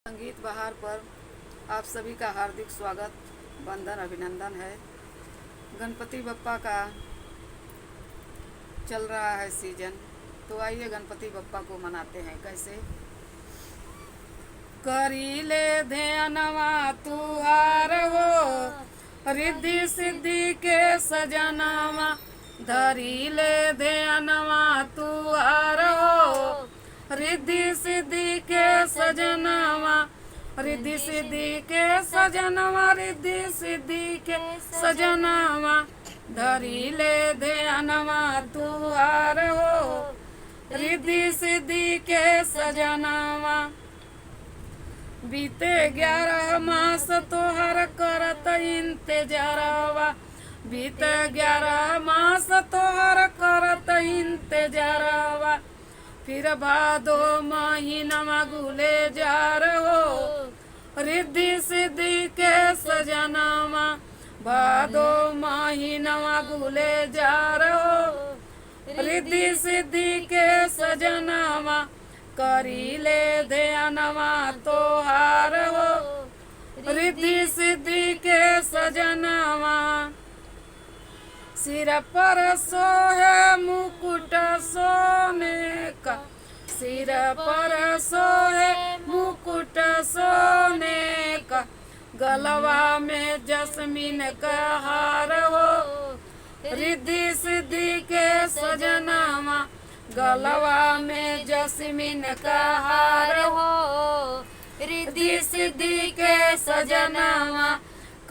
संगीत बहार पर आप सभी का हार्दिक स्वागत, वंदन, अभिनंदन है। गणपति बप्पा का चल रहा है सीजन, तो आइए गणपति बप्पा को मनाते हैं। कैसे? करी ले ध्यानवा तुहार हो, रिद्धि सिद्धि के सजनवा, धरी ले ध्यानवा तुहार हो, रिद्धि सिद्धि के सजनवा, रिद्धि सिद्धि के सजनवा, रिद्धि सिद्धि के सजनवा, धरी ले ध्यानवा तुहार हो, रिद्धि सिद्धि के सजनवा। बीते 11 मास तोहर करत इंतजारवा, बीते 11 मास तोहर करत इंतजारवा, फिर भादो महीनमा गुले जार हो, रिद्धि सिद्धि के सजनवा, भादो महीनमा गुले जार हो, रिद्धि सिद्धि के सजनवा, करी ले ध्यानवा तोहार हो, रिद्धि सिद्धि के सजनवा। सिर पर सोहे मुकुट सोने का, सिर पर सोहे मुकुट सोने का, गलवा में जस्मीन का हार हो, रिद्धि सिद्धि के सजनवा, गलवा में जस्मीन का हार हो, रिद्धि सिद्धि के सजनवा,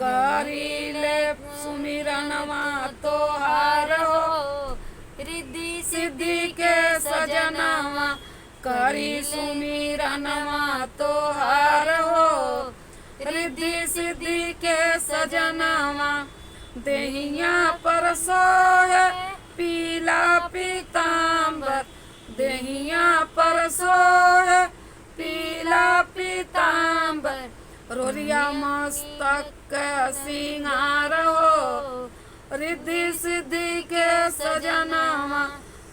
करी ले सुमिरनवा तोहार हो, रिद्धि सिद्धि के सजनवा, करी सुमिरनवा तोहार हो, रिद्धि सिद्धि के सजनवा। देहिया पर सोहे पीला पीताम्बर, देहिया पर सोहे पीला पीताम्बर, रोरिया मस्तक के सिंगार हो, रिद्धि सिद्धि के सजनवा,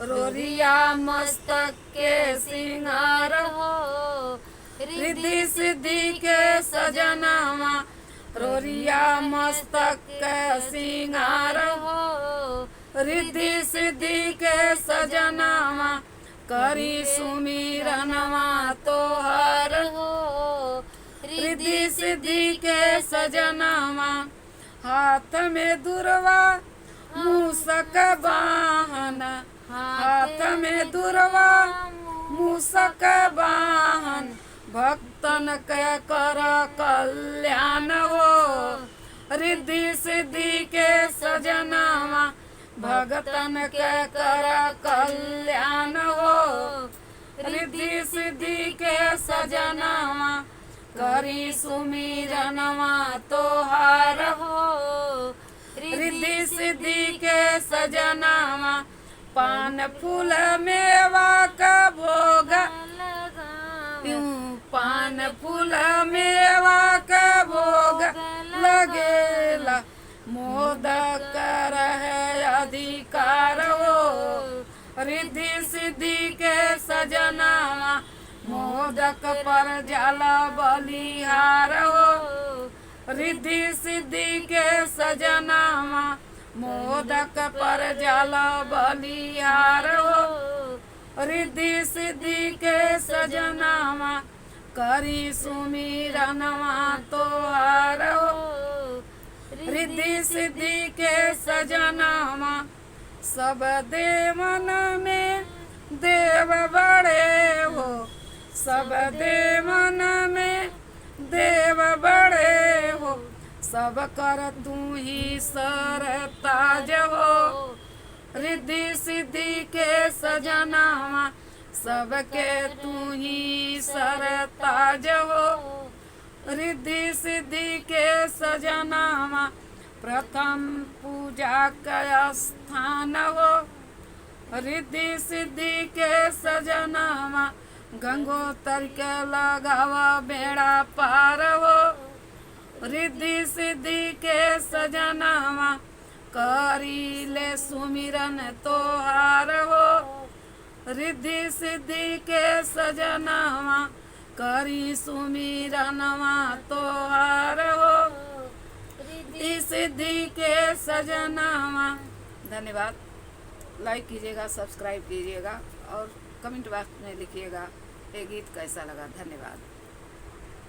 रोरिया मस्तक के सिंगार हो, रिद्धि सिद्धि के सजनवा, रोरिया मस्तक के सिंगार हो, रिद्धि सिद्धि के सजनवा, करी सुमिरनवा तोहार हो, रिद्धि सिद्धि के सजनवा। हाथ में दुर्वा मूसक वाहन, हाथ में दुर्वा मूसक वाहन, भक्तन के कर कल्याण हो, रिद्धि सिद्धि के सजनवा, भगतन के कर कल्याण हो, रिद्धि सिद्धि के सजनवा, करी सुमिरनवा तोहार हो, रिद्धि सिद्धि के सजनवा। पान फूल मेवा का भोग, पान फूल मेवा का भोग लगेला, मोदक रहे अधिकार हो, रिद्धि सिद्धि के सजनवा, मोदक पर जाला बलिहार हो, रिद्धि सिद्धि के सजनवा, मोदक पर जाला बलिहार हो, रिद्धि सिद्धि के सजनवा, करी सुमिरनवा तोहार हो, रिद्धि सिद्धि के सजनवा। सब देवन में देव बड़े हो, सब देवन में देव बड़े हो, सब कर तू ही सरताज हो, रिद्धि सिद्धि के सजनवा, सबके तू ही सरताज हो, रिद्धि सिद्धि के सजनवा। प्रथम पूजा का स्थान हो, रिद्धि सिद्धि के सजनवा, गंगोतर के लगावा बेड़ा पार हो, रिद्धि सिद्धि के सजनवा, करी ले सुमिरन तोहार हो, रिद्धि सिद्धि के सजनवा, करी सुमिरनवा तोहार हो रिद्धि सिद्धि के सजनवा। धन्यवाद। लाइक कीजिएगा, सब्सक्राइब कीजिएगा और कमेंट बॉक्स में लिखिएगा ये गीत कैसा लगा। धन्यवाद।